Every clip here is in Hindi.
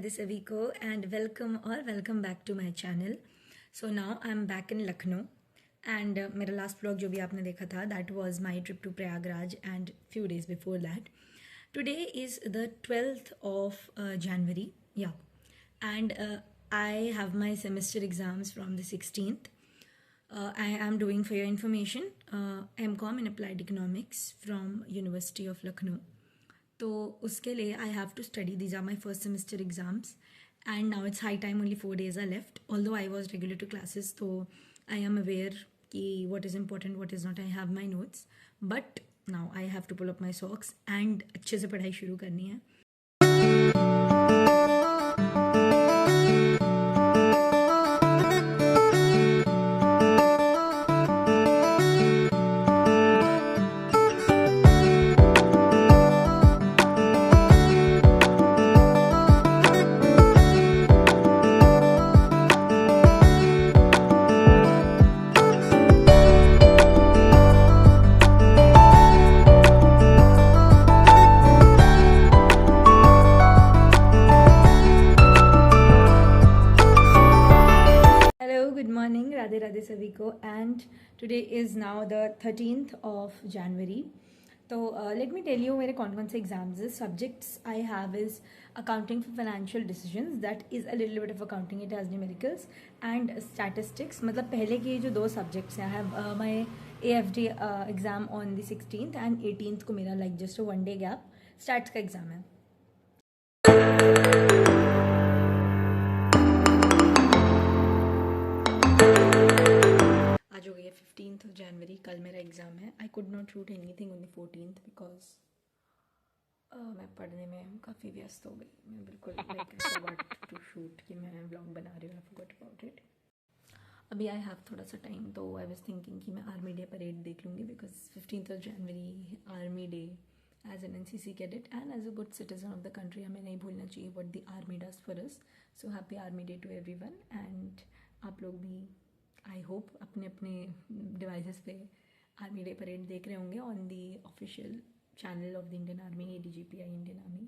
Radhe Saviko and welcome back to my channel. So now I'm back in Lucknow and मेरा last vlog जो भी आपने देखा था that was my trip to Prayagraj and few days before that. Today is the 12th of January, yeah, and I have my semester exams from the 16th. I am doing, for your information, MCom in Applied Economics from University of Lucknow. तो उसके लिए I have to study, these are my first semester exams and now it's high time, only 4 days are left. Although I was regular to classes, तो आई एम अवेयर कि what is important what is not. I have my notes but now I have to pull up my socks and अच्छे से पढ़ाई शुरू करनी है. Radhe Radhe Saviko, and today is now the 13th of January. So let me tell you मेरे कौन से exams है. Subjects I have is accounting for financial decisions, that is a little bit of accounting, it has numericals, and statistics. मतलब पहले के जो 2 subjects हैं, I have my AFD exam on the 16th and 18th को मेरा like just a 1 day gap stats का exam है. आज हो गई है 15th जनवरी, कल मेरा एग्ज़ाम है. I could not shoot any thing on the 14th because मैं पढ़ने में काफ़ी व्यस्त हो गई. मैं बिल्कुल टू शूट कि मैं व्लॉग बना रही हूँ. I forgot about it. अभी आई हैव थोड़ा सा टाइम, तो आई वाज थिंकिंग कि मैं आर्मी डे परेड देख लूँगी because 15th January Army Day. As an NCC cadet and as a good citizen of the country, हमें नहीं भूलना चाहिए what the army does for us. So happy Army Day to everyone. And आप लोग भी आई होप अपने अपने डिवाइसेस पे आर्मी डे परेड देख रहे होंगे on the official channel of the Indian Army, ADGPI Indian Army.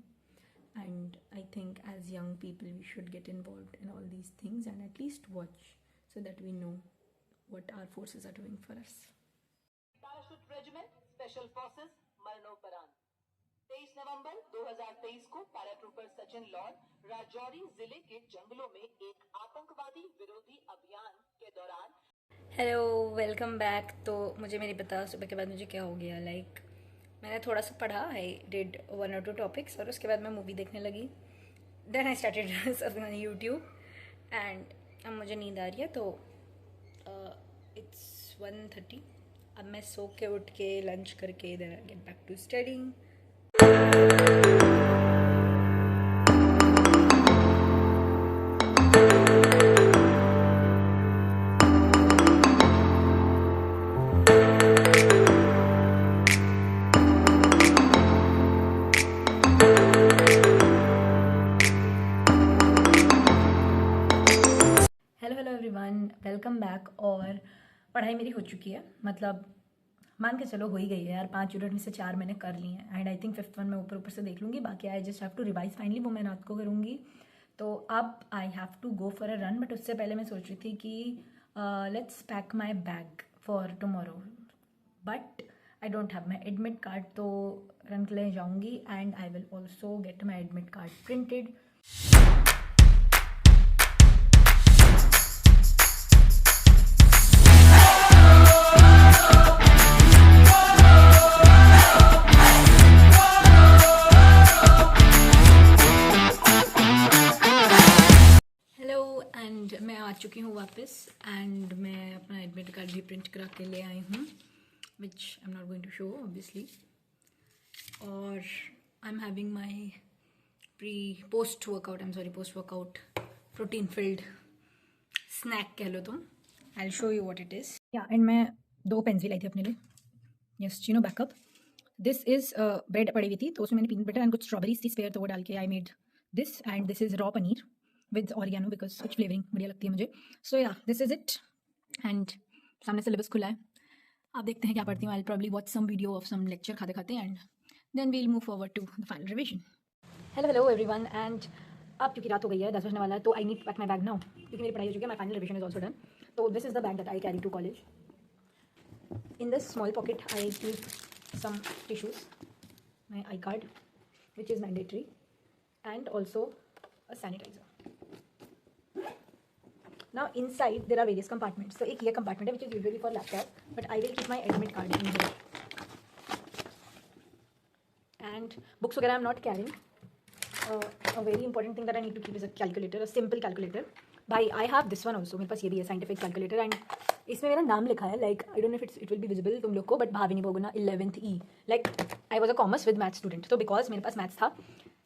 And I think as young people we should get involve in all these things and at least watch so that we know what our forces are doing for us. Parachute regiment special forces मरणोपरांत 23 नवंबर 2023 को पैराट्रूपर सचिन लॉर्ड राजौरी जिले के जंगलों में एक आतंकवादी विरोधी अभियान के दौरान. Hello, welcome back. तो मुझे मेरी बता सुबह के बाद मुझे क्या हो गया. मैंने थोड़ा सा पढ़ा, आई डिड 1 or 2 टॉपिक्स और उसके बाद मैं मूवी देखने लगी. Then I started surfing on YouTube and अब मुझे नींद आ रही है. तो इट्स 1:30. अब मैं सो के उठ के लंच करके then I get back to studying. Hello everyone, welcome back. और पढ़ाई मेरी हो चुकी है, मतलब मान के चलो हो ही गई है यार. 5 यूनिट में से 4 मैंने कर लिए हैं and I think 5th one मैं ऊपर से देख लूँगी. बाकी I just have to revise finally, वो मैं रात को करूँगी. तो अब I have to go for a run. But उससे पहले मैं सोच रही थी कि let's pack my bag for tomorrow. But I don't have my admit card, तो रन के लिए जाऊँगी and I will also get my admit card printed. And मैं आ चुकी हूँ वापस एंड मैं अपना एडमिट कार्ड भी प्रिंट करा के ले आई हूँ, which I am not going to show obviously. और I am having my post workout protein filled snack कह लो तुम. I will show you what it is. Yeah and मैं 2 पेन्स भी लाई थी अपने लिए. यस, चीनो बैकअप. दिस इज़ ब्रेड पड़ी हुई थी, तो उसमें मैंने पीनट बटर एंड कुछ स्ट्रॉबेरीज थी स्पेयर, तो वो डाल के I made this. And this is raw paneer with oregano because कुछ फ्लेवरिंग बढ़िया लगती है मुझे. So yeah this is it. And सामने सिलेबस खुला है, आप देखते हैं क्या पढ़ती हूँ. I will probably watch some video of some lecture खाते खाते and then we will move forward to the final revision. Hello everyone. And अब क्योंकि रात हो गई है, 10 बजने वाला है, तो I need pack my bag now, क्योंकि मेरी पढ़ाई हो चुकी है, my final revision is also done. तो this is the bag that I carry to college. In this small pocket, I keep some tissues, my iCard, which is mandatory, and also a sanitizer. Now inside there are various compartments. So एक ये compartment है which is usually for laptop, but I will keep my admit card in here. And books वगैरह I'm not carrying. A very important thing that I need to keep is a calculator, a simple calculator. भाई I have this one also. मेरे पास ये भी है scientific calculator, and इसमें मेरा नाम लिखा है, like I don't know if it will be visible तुम लोग को, but Bhavini Boguna 11th E. Like I was a commerce with maths student, तो बिकॉज मेरे पास मैथ्स था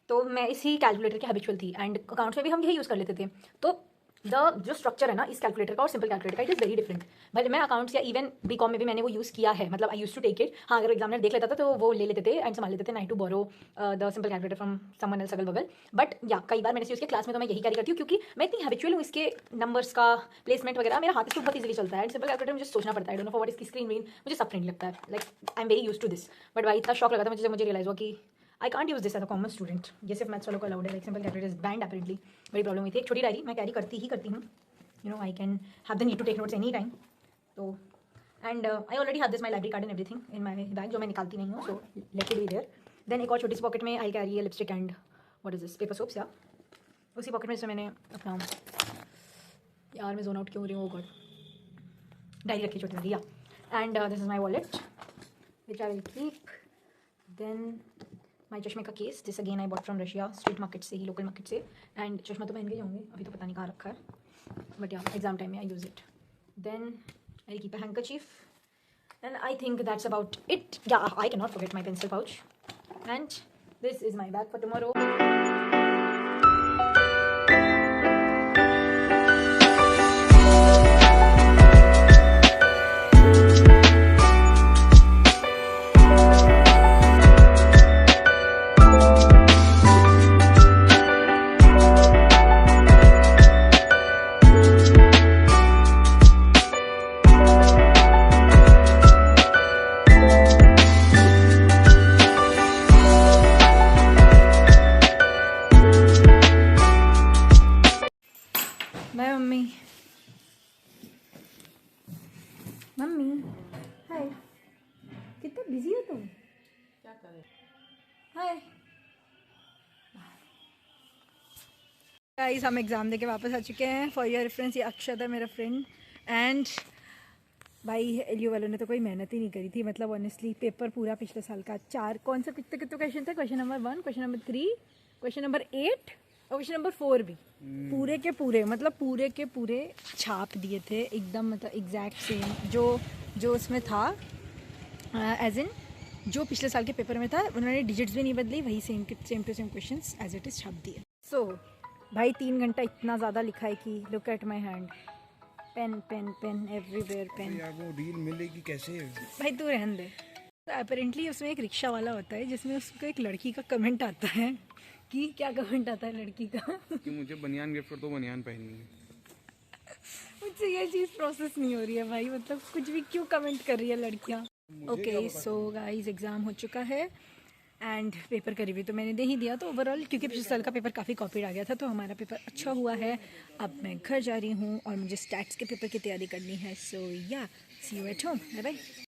तो मैं इसी कैलकुलेटर की हैबिचुअल थी, एंड अकाउंट्स में भी हम यही यूज़ कर लेते थे. तो जो स्ट्रक्चर है ना इस कैलकुलेटर का और सिंपल कैलकुलेटर का, it is very different. But मैं अकाउंट्स या इवन बीकॉम में भी मैंने वो यूज़ किया है, मतलब आई यूज टू टेक इट. हाँ, अगर एग्जामिनर देख लेता था तो वो ले लेते थे एंड संभाल लेते थे, night to borrow the simple calculator from someone else अगल बगल. बट या कई बार मैंने यूज़ किया क्लास में, तो मैं यही कैरी करती हूँ क्योंकि मैं इतनी हैबिचुअल हूँ इसके नंबर्स का प्लेसमेंट वगैरह, मेरा हाथ से बहुत इजीली चलता है. एंड सिंपल कैलकुलेटर मुझे सोचना पड़ता है, I don't know for what इसकी स्क्रीन रीन मुझे सब फ्रेंड लगता है. Like I am very use to this. But भाई इतना शॉक लगा था मुझे जब मुझे रियलाइज हुआ कि I can't use this as a commerce student. ये सिर्फ मैथ्स वालों को अलाउड है, like simple calculator is banned apparently. बड़ी प्रॉब्लम हुई थी. एक छोटी डायरी मैं कैरी करती हूँ. You know, I can have the need to take notes anytime. So, and I already have this my library card and everything in my bag, जो मैं निकालती नहीं हूँ, so let it be there. Then एक और छोटी सी पॉकेट में I carry a lipstick and what is this, paper soaps, या उसी पॉकेट में से मैंने अपना, यार मैं जोन आउट क्यों हो रही हूँ, गॉड, डायरी रखी छोटी वाली, yeah. And this is my wallet which I will keep. Then my चश्मे का case, this again I bought from Russia, street market से ही, लोकल मार्केट से. एंड चश्मा तो पहन के जाऊँगी, अभी तो पता नहीं कहाँ रखा है, but yeah, exam time I use it. Then I'll keep a handkerchief, and I think that's about it. Yeah, I cannot forget my pencil pouch, and this is my bag for tomorrow. Bye mummy. Mummy hi, कितना बिजी हो तुम, क्या करें. हाय गाइस, हम एग्ज़ाम देके वापस आ चुके हैं. फॉर योर रेफरेंस, ये अक्षत है मेरा फ्रेंड. एंड भाई एलयू वालों ने तो कोई मेहनत ही नहीं करी थी, मतलब ऑनेस्टली पेपर पूरा पिछले साल का 4 कौन सा कितने क्वेश्चन थे, question number 1, question number 3, question number 8 और क्वेश्चन नंबर 4 भी पूरे के पूरे, मतलब पूरे के पूरे छाप दिए थे एकदम, मतलब एग्जैक्ट सेम जो उसमें था, एज इन जो पिछले साल के पेपर में था. उन्होंने डिजिट्स भी नहीं बदली, वही same to same questions as it is छाप दिए. सो भाई 3 घंटा इतना ज़्यादा लिखा है कि look at my hand, pen pen pen everywhere pen. यार वो रील मिलेगी कैसे भाई तू रहने दे. तो अपेरेंटली उसमें एक रिक्शा वाला होता है जिसमें उसको एक लड़की का कमेंट आता है कि क्या कमेंट आता है लड़की का कि मुझे बनियान गिफ्ट कर दो, बनियान पहननी है. मुझसे ये चीज़ प्रोसेस नहीं हो रही है भाई, मतलब कुछ भी क्यों कमेंट कर रही है लड़कियाँ. ओके सो गाइस, एग्ज़ाम हो चुका है एंड पेपर का रिव्यू तो मैंने दे ही दिया. तो ओवरऑल क्योंकि पिछले साल का पेपर काफ़ी कॉपीड आ गया था, तो हमारा पेपर अच्छा हुआ है. अब मैं घर जा रही हूँ और मुझे स्टैट्स के पेपर की तैयारी करनी है. So yeah, see you at home, bye bye.